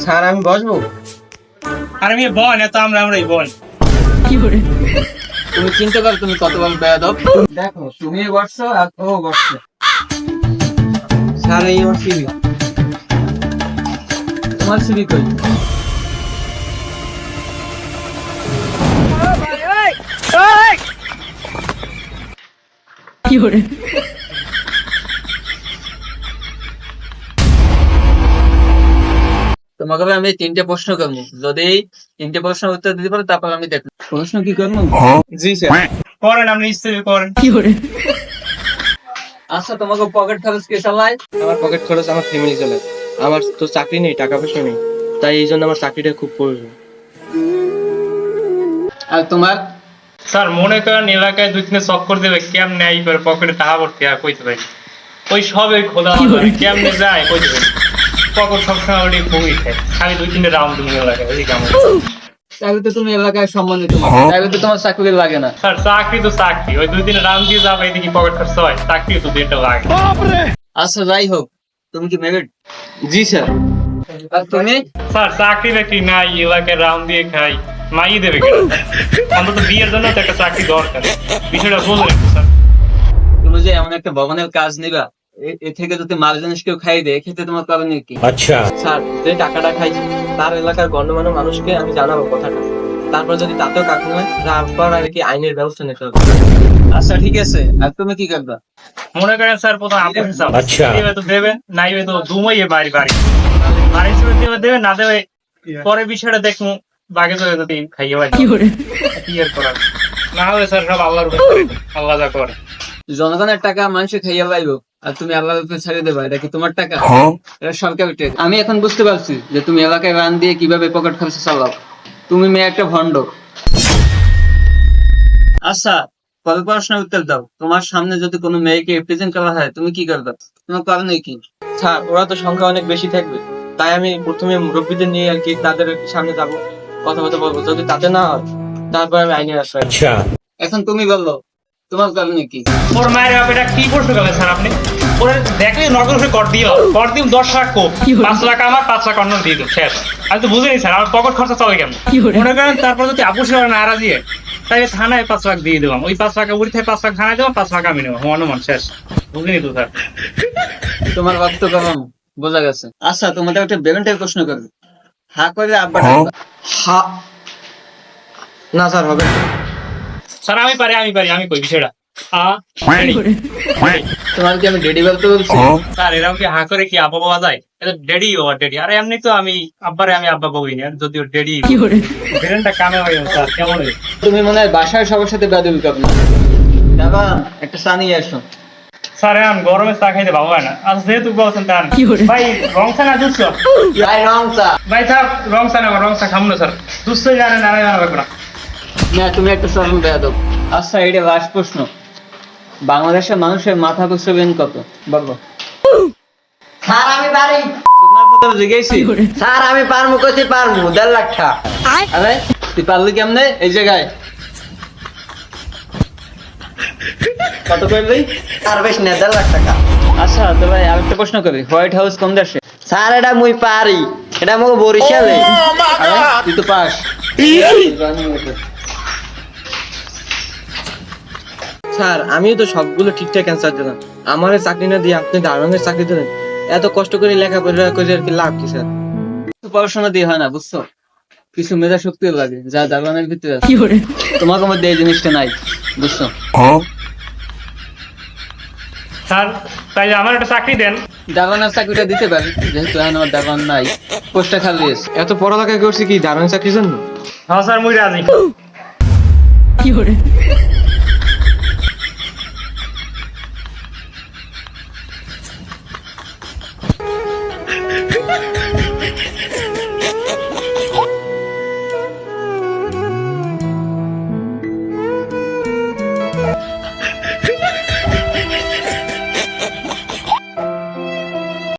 Sir আমি বসবো? আরে মেয়ে বল, এত আমরাই বল। তুমি চিন্তা করো তুমি কত বড় বেয়াদব। দেখো তুমি বসছো আর ও বসছো। স্যার এই আমার সিবি। তোমার সিবি কই? তোমাকে আমি 3টে প্রশ্ন করবো, যদি 3টে প্রশ্ন উত্তর দিতে পারো তারপর আমি দেখবো। প্রশ্ন কি করবো? জি স্যার করেন, আপনি নিশ্চয়ই করেন। আচ্ছা তোমাকে পকেট খরচ কে চালায়? আমার পকেট খরচ আমার ফ্যামিলি চালায়। আমার তো চাকরি নেই, টাকা পয়সা নেই, তাই এই জন্য আমার চাকরিটা খুব প্রয়োজন। আর তোমার? স্যার মনে করেন এলাকায় 2-3 চক্কর দেবে, কেমনে এই করে পকেটে টাকা ভর্তি আর কইতে পারি ওই সবে খোদা কেমনে যায় কইতে পারি। পকেট সবসময় ওটি ভূমি খায়, খালি 2-3 রাউন্ড তুমি এলাকায় ওই কেমন। তাহলে তো তুমি এলাকায় সম্মানিত, তাহলে তো তোমার চাকরি লাগে না। স্যার চাকরি তো চাকরি, ওই 2-3 রাউন্ড দিয়ে যাবে এদিকে পকেট খরচ হয়, চাকরি তো 2টা লাগে। আচ্ছা যাই হোক, তুমি কি ম্যারিড? জি স্যার। আর তুমি? স্যার চাকরি বাকরি নাই, এলাকায় রাউন্ড দিয়ে খাই, মাইয়ে দেবে কেন? অন্তত বিয়ের জন্য তো একটা চাকরি দরকার, বিষয়টা বোঝেন একটু স্যার। তুমি যে এমন একটা ভবনের কাজ নিবা, এ থেকে যদি মাল জিনিস কেউ খাই দেয়, এক্ষেত্রে তোমার করণীয় কি? আচ্ছা স্যার, যে টাকাটা খাইছে তার এলাকার গণ্যমান্য মানুষকে আমি জানাবো কথাটা। তারপর যদি তাতেও কাজ নয়, তারপর আর কি আইনের ব্যবস্থা নিতে হবে। আচ্ছা ঠিক আছে, আর তুমি কি করবা? মনে করেন স্যার প্রথম আপনি আচ্ছা। দেবে তো দেবে, নাই তো দুমাইয়ে বাড়ি বাড়ি বাড়ি হিসেবে দেবে দেবে, না দেবে পরে বিষয়টা দেখবো, বাকি তো যদি খাইয়ে বাড়ি কি আর করার। না হলে স্যার সব আল্লাহর উপর ছেড়ে দিন, আল্লাহ যা করে। জনগণের টাকা মানুষে খাইয়া পাইবো, আর তুমি আল্লাহর উপরে ছেড়ে দেবা, এটা কি তোমার টাকা? এটা সরকারি টাকা। আমি এখন বুঝতে পারছি যে তুমি এলাকায় রান দিয়ে কিভাবে পকেট খরচ চালাও। তুমি মেয়ে একটা ভণ্ড। আচ্ছা পরের প্রশ্নের উত্তর দাও। তোমার সামনে যদি কোনো মেয়েকে প্রেজেন্ট করা হয়, তুমি কি করবে? তোমার করণীয় কি? স্যার, ওরা তো সংখ্যা অনেক বেশি থাকবে, তাই আমি প্রথমে মুরব্বীদের নিয়ে আর কি তাদের সামনে যাবো, কথা বলতে বলবো। যদি তাতে না হয় তারপর আমি আইনের আশ্রয় নেব। এখন তুমি বললো তোমার করণীয় কি? ওর মায়ের এটা কি করতে গেলেন স্যার আপনি? ওরা দেখলে নগর কর দিও, কর দিম 10 লাখ কো, 5 লাখ আমার, 5 লাখ অন্য দিয়ে দিন শেষ। আমি তো বুঝিনি স্যার আমার পকেট খরচা চলে কেমন। মনে করেন তারপর যদি আপুসে নারাজি হয়, তাহলে থানায় 5 লাখ দিয়ে দেবাম, ওই 5 লাখ উড়ি থেকে 5 লাখ থানায় দেবো, 5 লাখ আমি নেবো, অনুমান শেষ। বুঝিনি তো স্যার। তোমার বক্তব্য বোঝা গেছে। আচ্ছা তোমাদের একটা বেলুনটাই প্রশ্ন করবে, হা করে আব্বা ডাকবা। হা না স্যার, হবে না। স্যার আমি পারি আমি কই বিষয়টা। তোমার কি আমি ডেডি বলতে বলছি? স্যার এরকম কি হা করে কি আব্বা বাবা যায়? এটা ডেডি বাবা ডেডি। আরে এমনি তো আমি আব্বারে আমি আব্বা বই না, যদিও ডেডি ব্রেনটা কামে হয় না স্যার, কেমন? তুমি মনে হয় বাসায় সবার সাথে বেয়াদবি করো না। বাবা একটা চা নিয়ে এসো। স্যার এখন গরমে চা খাইতে ভালো হয় না। আচ্ছা যেহেতু বলছেন তার ভাই রং চা না দুধ চা? ভাই রং চা। ভাই স্যার রং চা না, রং চা খাম না স্যার, দুধ চা জানেন না লাগবে না। না তুমি একটা চরম বেয়াদব। আচ্ছা এটা লাস্ট প্রশ্ন, বাংলাদেশের মানুষের মাথা পিছু বেতন কত বলবো? স্যার আমি পারি, তোমার কথা জিজ্ঞেসি। স্যার আমি পারমু, কইতে পারমু 1.5 লাখ টাকা। আরে তুই পারলি কেমনে এই জায়গায়? কত করলি? আর বেশ না 1.5 লাখ টাকা। আচ্ছা তো ভাই আরেকটা প্রশ্ন করি, হোয়াইট হাউস কোন দেশে? স্যার এটা মুই পারি, এটা মুই বরিশালে। আরে, তুই তো পাস। স্যার আমিও তো সবগুলো ঠিকঠাক অ্যান্সার দিলাম, আমার চাকরি না দিয়ে আপনি দারোয়ানের চাকরি দিলেন। এত কষ্ট করে লেখাপড়া করে আর কি লাভ কি স্যার? পড়াশোনা দিয়ে হয় না বুঝছো, কিছু মেধা শক্তি লাগে যা দারোয়ানের ভিতরে আছে। তোমার মধ্যে এই জিনিসটা নাই, বুঝছো? স্যার তাই আমার একটা চাকরি দেন। দারোয়ানের চাকরিটা দিতে পারি, যেহেতু এখন আমার দারোয়ান নাই, পোস্টটা খালি আছে। এত পড়ালেখা করছি কি দারোয়ান চাকরির জন্য? হ্যাঁ স্যার মুই রাজি।